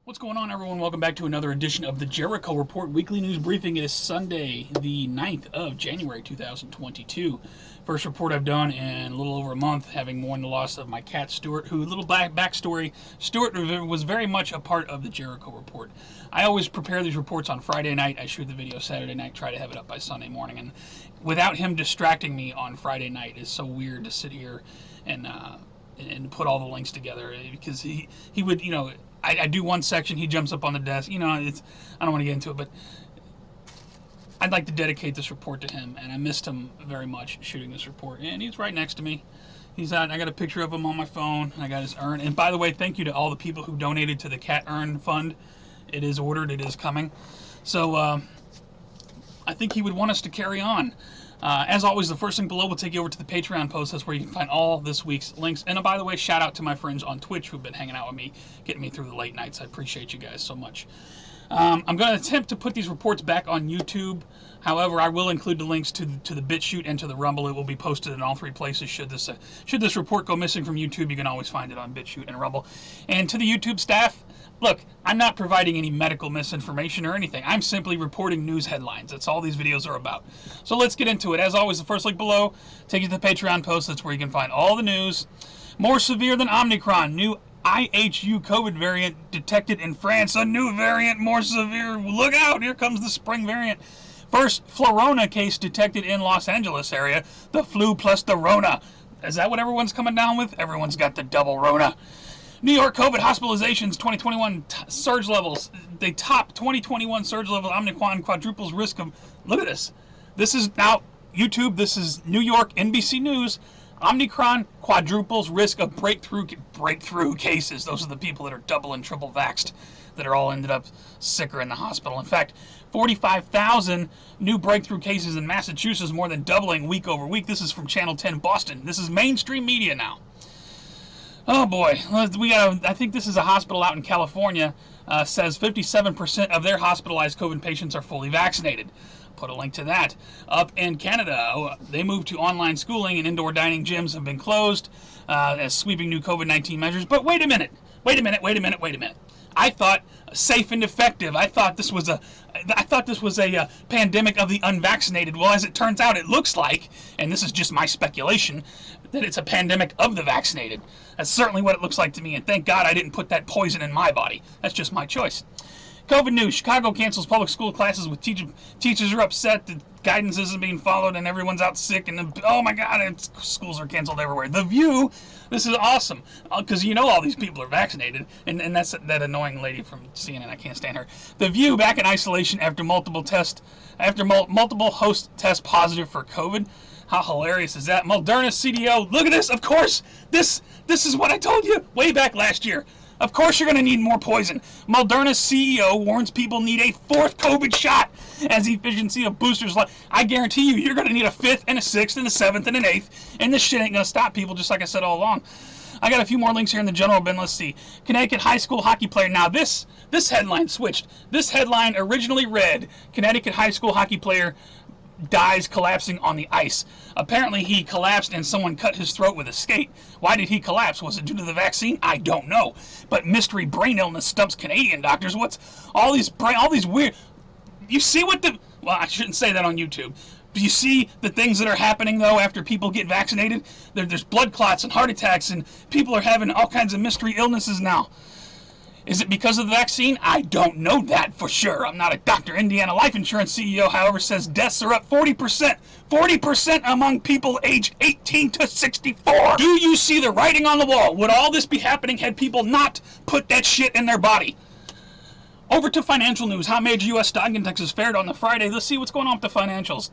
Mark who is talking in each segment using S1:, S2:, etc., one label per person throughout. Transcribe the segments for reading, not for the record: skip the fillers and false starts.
S1: What's going on, everyone? Welcome back to another edition of the Jericho Report Weekly News Briefing. It is Sunday, the 9th of January, 2022. First report I've done in a little over a month, having mourned the loss of my cat, Stuart, who, little backstory, Stuart was very much a part of the Jericho Report. I always prepare these reports on Friday night. I shoot the video Saturday night, try to have it up by Sunday morning. And without him distracting me on Friday night, it's so weird to sit here and put all the links together, because he would, I do one section, he jumps up on the desk. I don't want to get into it, but I'd like to dedicate this report to him, and I missed him very much shooting this report. And he's right next to me. I got a picture of him on my phone. I got his urn. And by the way, thank you to all the people who donated to the Cat Urn Fund. It is ordered. It is coming. So I think he would want us to carry on. As always, the first link below will take you over to the Patreon post. That's where you can find all this week's links. And by the way, shout out to my friends on Twitch who've been hanging out with me, getting me through the late nights. I appreciate you guys so much. I'm going to attempt to put these reports back on YouTube. However, I will include the links to the BitChute and to the Rumble. It will be posted in all three places. Should this report go missing from YouTube, you can always find it on BitChute and Rumble. And to the YouTube staff, look, I'm not providing any medical misinformation or anything. I'm simply reporting news headlines. That's all these videos are about. So let's get into it. As always, the first link below takes you to the Patreon post. That's where you can find all the news. More severe than Omicron. New IHU COVID variant detected in France. A new variant, more severe. Look out, here comes the spring variant. First Florona case detected in Los Angeles area. The flu plus the Rona. Is that what everyone's coming down with? Everyone's got the double Rona. New York COVID hospitalizations 2021 surge levels. They top 2021 surge level. Omicron quadruples risk of. Look at this. This is now YouTube. This is New York NBC News. Omicron quadruples risk of breakthrough cases. Those are the people that are double and triple vaxxed that are all ended up sicker in the hospital. In fact, 45,000 new breakthrough cases in Massachusetts, more than doubling week over week. This is from Channel 10 Boston. This is mainstream media now. Oh boy, I think this is a hospital out in California, says 57% of their hospitalized COVID patients are fully vaccinated. Put a link to that. Up in Canada, they moved to online schooling and indoor dining gyms have been closed as sweeping new COVID-19 measures. But wait a minute. I thought safe and effective. I thought this was a pandemic of the unvaccinated. Well, as it turns out, it looks like, and this is just my speculation, that it's a pandemic of the vaccinated. That's certainly what it looks like to me, and thank God I didn't put that poison in my body. That's just my choice. COVID news. Chicago cancels public school classes with teachers are upset that guidance isn't being followed and everyone's out sick. And oh my God, schools are canceled everywhere. The View. This is awesome because all these people are vaccinated. And that's that annoying lady from CNN. I can't stand her. The View back in isolation after multiple host test positive for COVID. How hilarious is that? Moderna CDO. Look at this. Of course, this is what I told you way back last year. Of course you're going to need more poison. Moderna's CEO warns people need a fourth COVID shot as efficiency of boosters. I guarantee you're going to need a fifth and a sixth and a seventh and an eighth. And this shit ain't going to stop people, just like I said all along. I got a few more links here in the general bin. Let's see. Connecticut high school hockey player. Now this headline switched. This headline originally read, Connecticut high school hockey player dies collapsing on the ice. Apparently he collapsed and someone cut his throat with a skate. Why did he collapse? Was it due to the vaccine? I don't know. But mystery brain illness stumps Canadian doctors. What's all these weird... You see what the... Well, I shouldn't say that on YouTube. Do you see the things that are happening, though, after people get vaccinated? There's blood clots and heart attacks, and people are having all kinds of mystery illnesses now. Is it because of the vaccine? I don't know that for sure. I'm not a doctor. Indiana life insurance CEO, however, says deaths are up 40%. 40% among people aged 18 to 64. Do you see the writing on the wall? Would all this be happening had people not put that shit in their body? Over to financial news. How major U.S. stock indexes fared on the Friday. Let's see what's going on with the financials.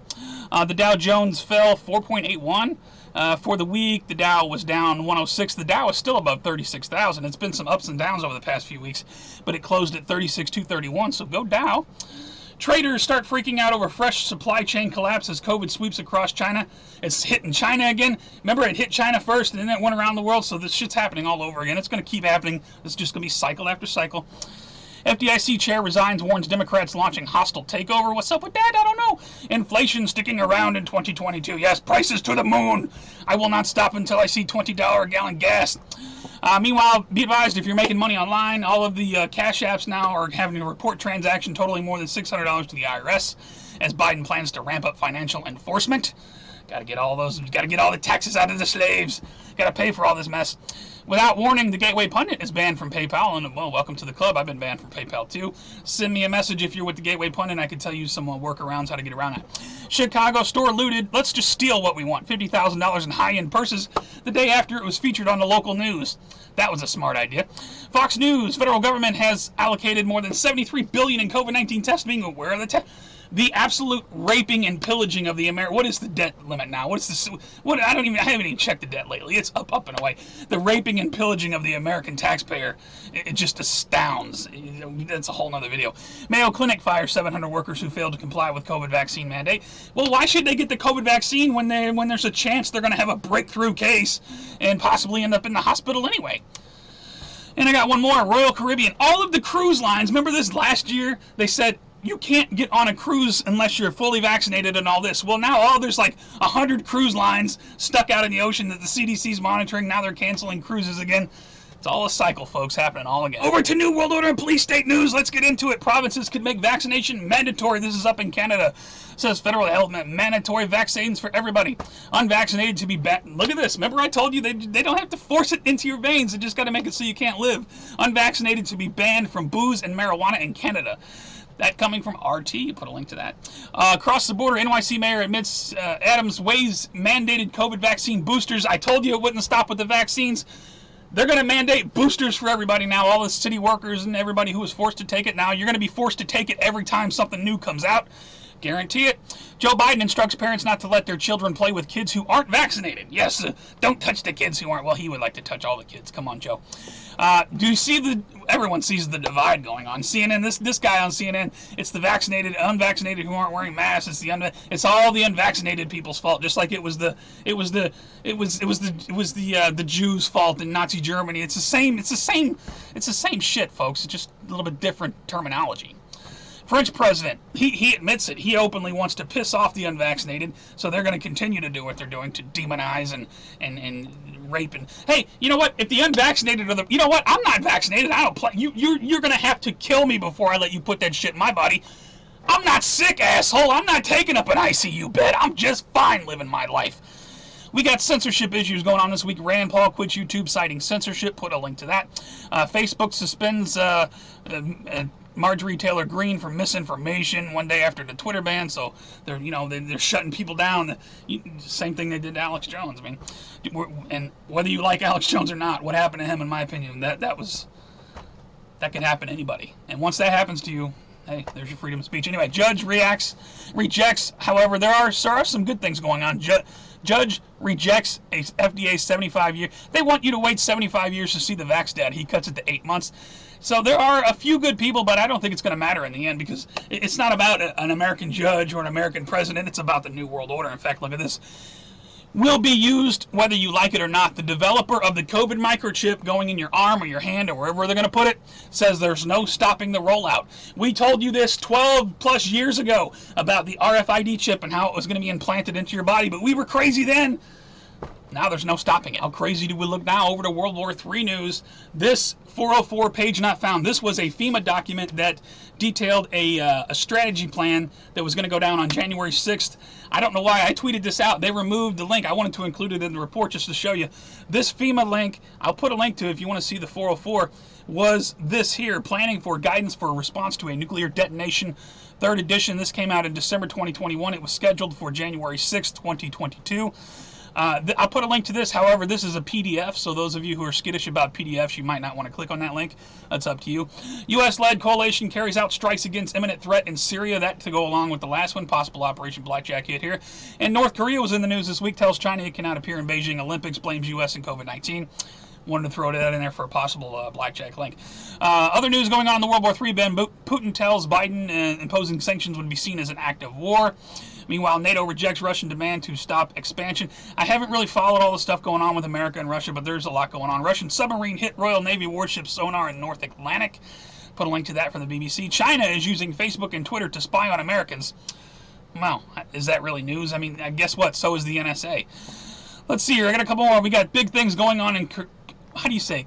S1: The Dow Jones fell 4.81. For the week, the Dow was down 106. The Dow is still above 36,000. It's been some ups and downs over the past few weeks, but it closed at 36,231. So go Dow. Traders start freaking out over fresh supply chain collapse as COVID sweeps across China. It's hitting China again. Remember, it hit China first, and then it went around the world, so this shit's happening all over again. It's going to keep happening. It's just going to be cycle after cycle. FDIC chair resigns, warns Democrats launching hostile takeover. What's up with that? I don't know. Inflation sticking around in 2022. Yes, prices to the moon. I will not stop until I see $20 a gallon gas. Meanwhile, be advised, if you're making money online, all of the cash apps now are having to report transaction totaling more than $600 to the IRS, as Biden plans to ramp up financial enforcement. Got to get all the taxes out of the slaves. Got to pay for all this mess. Without warning, the Gateway Pundit is banned from PayPal, and well, welcome to the club. I've been banned from PayPal too. Send me a message if you're with the Gateway Pundit. I can tell you some workarounds how to get around that. Chicago store looted. Let's just steal what we want. $50,000 in high-end purses the day after it was featured on the local news. That was a smart idea. Fox News. Federal government has allocated more than $73 billion in COVID-19 testing. Where are the tests? The absolute raping and pillaging of the American. What is the debt limit now? What's the I haven't even checked the debt lately. It's up and away. The raping and pillaging of the American taxpayer. It just astounds. That's a whole nother video. Mayo Clinic fires 700 workers who failed to comply with COVID vaccine mandate. Well, why should they get the COVID vaccine when there's a chance they're going to have a breakthrough case and possibly end up in the hospital anyway? And I got one more. Royal Caribbean. All of the cruise lines. Remember this last year? They said you can't get on a cruise unless you're fully vaccinated and all this. Well, now there's like 100 cruise lines stuck out in the ocean that the CDC's monitoring. Now they're canceling cruises again. It's all a cycle, folks, happening all again. Over to New World Order and police state news. Let's get into it. Provinces could make vaccination mandatory. This is up in Canada. It says federal health mandatory vaccines for everybody. Unvaccinated to be banned. Look at this. Remember I told you they don't have to force it into your veins. They just got to make it so you can't live. Unvaccinated to be banned from booze and marijuana in Canada. That coming from RT. Put a link to that. Across the border, NYC mayor admits Adams weighs mandated COVID vaccine boosters. I told you it wouldn't stop with the vaccines. They're going to mandate boosters for everybody now. All the city workers and everybody who was forced to take it. Now you're going to be forced to take it every time something new comes out. Guarantee it. Joe Biden instructs parents not to let their children play with kids who aren't vaccinated. Yes, don't touch the kids who aren't. Well, he would like to touch all the kids. Come on, Joe. Do you see everyone sees the divide going on. CNN, this guy on CNN, it's the vaccinated, unvaccinated who aren't wearing masks. It's all the unvaccinated people's fault. Just like it was the Jews' fault in Nazi Germany. It's the same shit, folks. It's just a little bit different terminology. French president, he admits it. He openly wants to piss off the unvaccinated, so they're going to continue to do what they're doing to demonize and rape. And hey, you know what? If the unvaccinated are you know what? I'm not vaccinated. I don't play. You're going to have to kill me before I let you put that shit in my body. I'm not sick, asshole. I'm not taking up an ICU bed. I'm just fine living my life. We got censorship issues going on this week. Rand Paul quits YouTube citing censorship. Put a link to that. Facebook suspends Marjorie Taylor Greene for misinformation one day after the Twitter ban. So they're shutting people down. Same thing they did to Alex Jones. I mean, and whether you like Alex Jones or not, what happened to him, in my opinion, that could happen to anybody. And once that happens to you, hey, there's your freedom of speech. Anyway, judge rejects. However, there are some good things going on. Judge rejects a FDA 75-year. They want you to wait 75 years to see the vax data. He cuts it to 8 months. So there are a few good people, but I don't think it's going to matter in the end because it's not about an American judge or an American president. It's about the New World Order. In fact, look at this. Will be used whether you like it or not. The developer of the COVID microchip going in your arm or your hand or wherever they're going to put it says there's no stopping the rollout. We told you this 12 plus years ago about the RFID chip and how it was going to be implanted into your body, but we were crazy then. Now there's no stopping it. How crazy do we look now? Over to World War III news. This 404 page not found. This was a FEMA document that detailed a strategy plan that was going to go down on January 6th. I don't know why I tweeted this out. They removed the link. I wanted to include it in the report just to show you. This FEMA link, I'll put a link to it if you want to see the 404, was this here, Planning for Guidance for a Response to a Nuclear Detonation. Third edition. This came out in December 2021. It was scheduled for January 6th, 2022. I'll put a link to this. However, this is a PDF, so those of you who are skittish about PDFs, you might not want to click on that link. That's up to you. U.S.-led coalition carries out strikes against imminent threat in Syria. That to go along with the last one, possible Operation Blackjack hit here. And North Korea was in the news this week, tells China it cannot appear in Beijing Olympics, blames U.S. and COVID-19. Wanted to throw that in there for a possible blackjack link. Other news going on in the World War III, Putin tells Biden imposing sanctions would be seen as an act of war. Meanwhile, NATO rejects Russian demand to stop expansion. I haven't really followed all the stuff going on with America and Russia, but there's a lot going on. Russian submarine hit Royal Navy warship sonar in North Atlantic. Put a link to that from the BBC. China is using Facebook and Twitter to spy on Americans. Well, is that really news? I mean, guess what? So is the NSA. Let's see here. I got a couple more. We got big things going on in how do you say,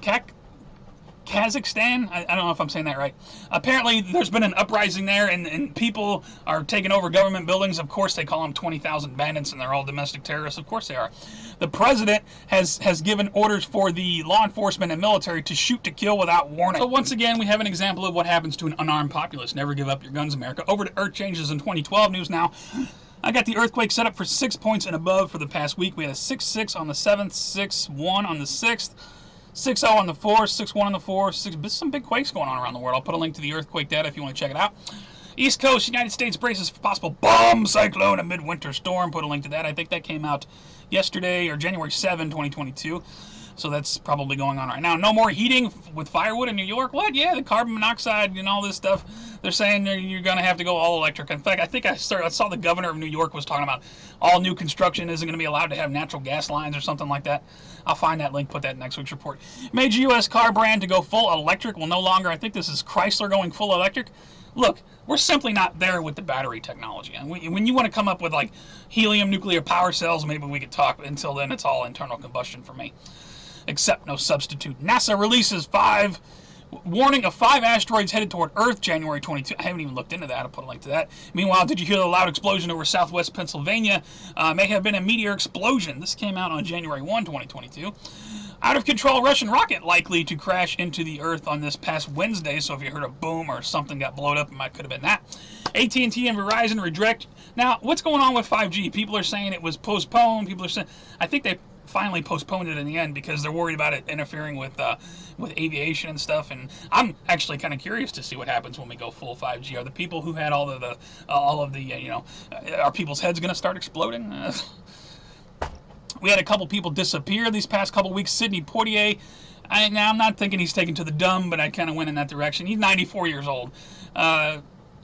S1: Kazakhstan? I don't know if I'm saying that right. Apparently, there's been an uprising there, and people are taking over government buildings. Of course, they call them 20,000 bandits, and they're all domestic terrorists. Of course they are. The president has given orders for the law enforcement and military to shoot to kill without warning. So once again, we have an example of what happens to an unarmed populace. Never give up your guns, America. Over to Earth changes in 2012 news now. I got the earthquake set up for 6 points and above for the past week. We had a 6.6 on the 7th, 6.1 on the 6th. 6.0 on the 4th, 6.1 on the 4th. There's some big quakes going on around the world. I'll put a link to the earthquake data if you want to check it out. East Coast, United States braces for possible bomb cyclone, a midwinter storm. Put a link to that. I think that came out yesterday or January 7, 2022. So that's probably going on right now. No more heating with firewood in New York. What? Yeah, the carbon monoxide and all this stuff. They're saying you're going to have to go all electric. In fact, I think I saw the governor of New York was talking about all new construction isn't going to be allowed to have natural gas lines or something like that. I'll find that link, put that in next week's report. Major U.S. car brand to go full electric will no longer, I think this is Chrysler going full electric. Look, we're simply not there with the battery technology. And when you want to come up with like helium nuclear power cells, maybe we could talk. Until then, it's all internal combustion for me. Except no substitute. NASA releases warning of 5 asteroids headed toward Earth, January 22. I haven't even looked into that. I'll put a link to that. Meanwhile, did you hear the loud explosion over southwest Pennsylvania? May have been a meteor explosion. This came out on January 1, 2022. Out of control Russian rocket likely to crash into the Earth on this past Wednesday. So if you heard a boom or something got blown up, it could have been that. AT&T and Verizon reject. Now, what's going on with 5G? People are saying it was postponed. People are saying, I think they finally postponed it in the end because they're worried about it interfering with aviation and stuff. And I'm actually kind of curious to see what happens when we go full 5G. Are the people who had all of the are people's heads going to start exploding? We had a couple people disappear these past couple weeks. Sidney Poitier. Now I'm not thinking he's taken to the dumb, but I kind of went in that direction. He's 94 years old.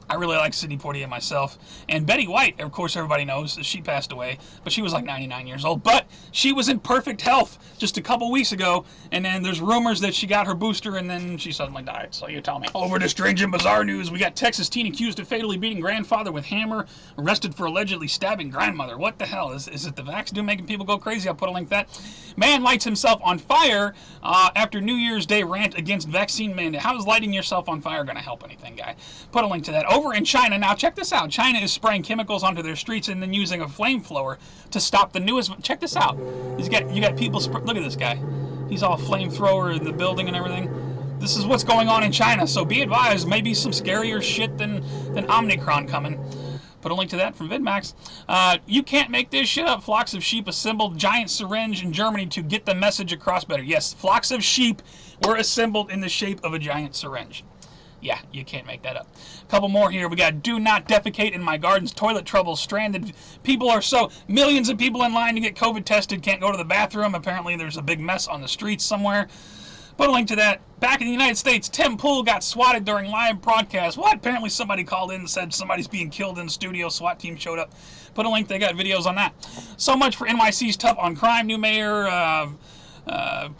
S1: I really like Sidney Poitier myself. And Betty White, of course, everybody knows she passed away, but she was like 99 years old. But she was in perfect health just a couple weeks ago, and then there's rumors that she got her booster, and then she suddenly died. So you tell me. Over to strange and bizarre news, we got Texas teen accused of fatally beating grandfather with hammer, arrested for allegedly stabbing grandmother. What the hell? Is it the vax making people go crazy? I'll put a link to that. Man lights himself on fire after New Year's Day rant against vaccine mandate. How is lighting yourself on fire going to help anything, guy? Put a link to that. Over in China, now check this out. China is spraying chemicals onto their streets and then using a flamethrower to stop the newest. Check this out. You got people. Look at this guy. He's all flamethrower in the building and everything. This is what's going on in China. So be advised, maybe some scarier shit than Omicron coming. Put a link to that from VidMax. You can't make this shit up. Flocks of sheep assembled giant syringe in Germany to get the message across better. Yes, flocks of sheep were assembled in the shape of a giant syringe. Yeah, you can't make that up. A couple more here. We got do not defecate in my gardens. Toilet trouble. Stranded people are millions of people in line to get COVID tested. Can't go to the bathroom. Apparently there's a big mess on the streets somewhere. Put a link to that. Back in the United States, Tim Pool got swatted during live broadcast. What? Apparently somebody called in and said somebody's being killed in the studio. SWAT team showed up. Put a link. They got videos on that. So much for NYC's tough on crime. New mayor,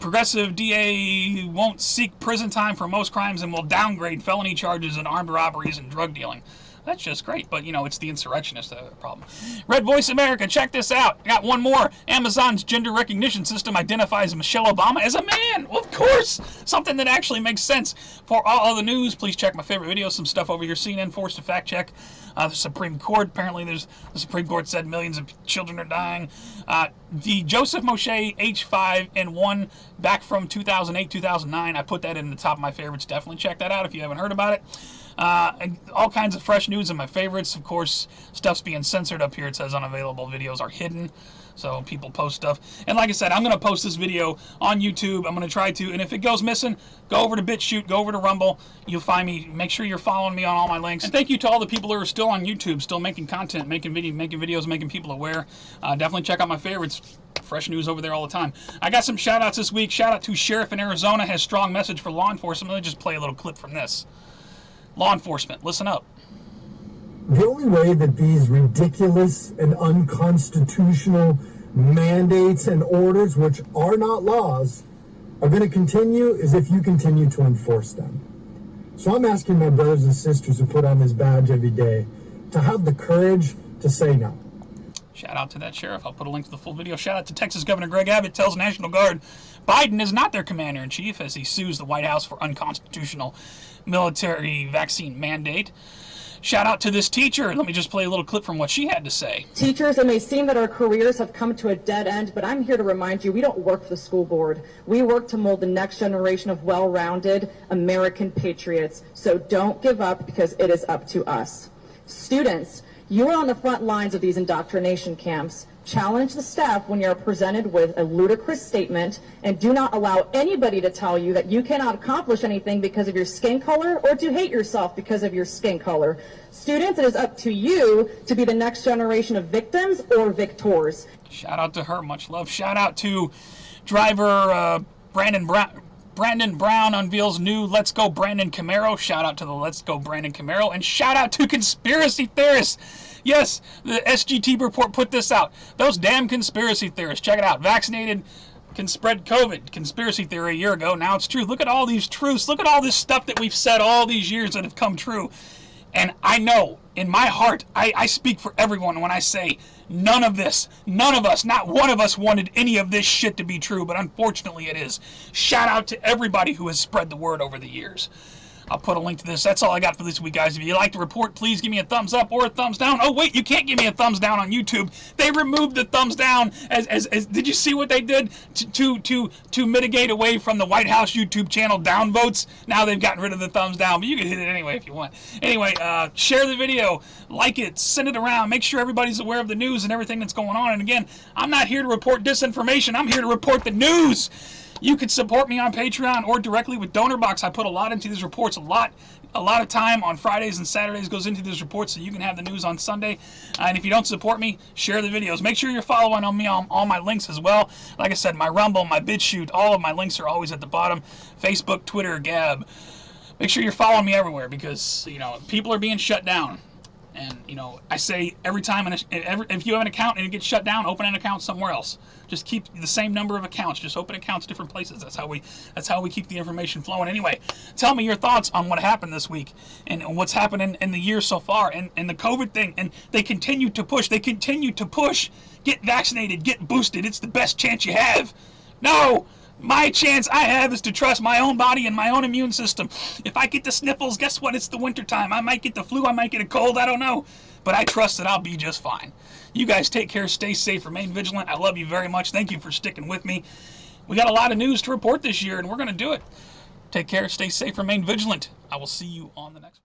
S1: progressive DA won't seek prison time for most crimes and will downgrade felony charges and armed robberies and drug dealing. That's just great, but it's the insurrectionist problem. Red Voice America, check this out. I got one more. Amazon's gender recognition system identifies Michelle Obama as a man. Well, of course, something that actually makes sense. For all the news, please check my favorite videos. Some stuff over here. CNN forced to fact check. The Supreme Court. Apparently, the Supreme Court said millions of children are dying. The Joseph Moshe H5N1 back from 2008, 2009. I put that in the top of my favorites. Definitely check that out if you haven't heard about it. And all kinds of fresh news and my favorites. Of course, stuff's being censored up here. It says unavailable videos are hidden. So people post stuff. And like I said, I'm going to post this video on YouTube. I'm going to try to. And if it goes missing, go over to BitChute, go over to Rumble. You'll find me. Make sure you're following me on all my links. And thank you to all the people who are still on YouTube, still making content, making videos, making people aware. Definitely check out my favorites. Fresh news over there all the time. I got some shout outs this week. Shout out to Sheriff in Arizona. Has strong message for law enforcement. Let me just play a little clip from this. Law enforcement, listen up.
S2: The only way that these ridiculous and unconstitutional mandates and orders, which are not laws, are going to continue is if you continue to enforce them. So I'm asking my brothers and sisters who put on this badge every day to have the courage to say no.
S1: Shout out to that sheriff. I'll put a link to the full video. Shout out to Texas Governor Greg Abbott tells National Guard Biden is not their commander-in-chief as he sues the White House for unconstitutional military vaccine mandate. Shout out to this teacher. Let me just play a little clip from what she had to say.
S3: Teachers, it may seem that our careers have come to a dead end, but I'm here to remind you we don't work for the school board. We work to mold the next generation of well-rounded American patriots. So don't give up because it is up to us. Students, you are on the front lines of these indoctrination camps. Challenge the staff when you're presented with a ludicrous statement, and do not allow anybody to tell you that you cannot accomplish anything because of your skin color or to hate yourself because of your skin color. Students, it is up to you to be the next generation of victims or victors.
S1: Shout out to her. Much love. Shout out to driver Brandon Brown unveils new Let's Go Brandon Camaro. Shout out to the Let's Go Brandon Camaro. And shout out to conspiracy theorists. Yes, the SGT report put this out. Those damn conspiracy theorists. Check it out. Vaccinated can spread COVID. Conspiracy theory a year ago. Now it's true. Look at all these truths. Look at all this stuff that we've said all these years that have come true. And I know, in my heart, I speak for everyone when I say none of this, none of us, not one of us wanted any of this shit to be true, but unfortunately it is. Shout out to everybody who has spread the word over the years. I'll put a link to this. That's all I got for this week, guys. If you like the report, please give me a thumbs up or a thumbs down. Oh, wait, you can't give me a thumbs down on YouTube. They removed the thumbs down. As did you see what they did to mitigate away from the White House YouTube channel downvotes? Now they've gotten rid of the thumbs down, but you can hit it anyway if you want. Anyway, share the video, like it, send it around. Make sure everybody's aware of the news and everything that's going on. And again, I'm not here to report disinformation. I'm here to report the news. You can support me on Patreon or directly with DonorBox. I put a lot into these reports. A lot of time on Fridays and Saturdays goes into these reports so you can have the news on Sunday. And if you don't support me, share the videos. Make sure you're following on me on all my links as well. Like I said, my Rumble, my BitChute, all of my links are always at the bottom. Facebook, Twitter, Gab. Make sure you're following me everywhere because, you know, people are being shut down. And, you know, I say every time, if you have an account and it gets shut down, open an account somewhere else. Just keep the same number of accounts. Just open accounts different places. That's how we keep the information flowing. Anyway, tell me your thoughts on what happened this week and what's happened in the year so far and the COVID thing. And they continue to push. They continue to push. Get vaccinated. Get boosted. It's the best chance you have. No! My chance I have is to trust my own body and my own immune system. If I get the sniffles, guess what? It's the winter time. I might get the flu. I might get a cold. I don't know. But I trust that I'll be just fine. You guys take care. Stay safe. Remain vigilant. I love you very much. Thank you for sticking with me. We got a lot of news to report this year, and we're going to do it. Take care. Stay safe. Remain vigilant. I will see you on the next one.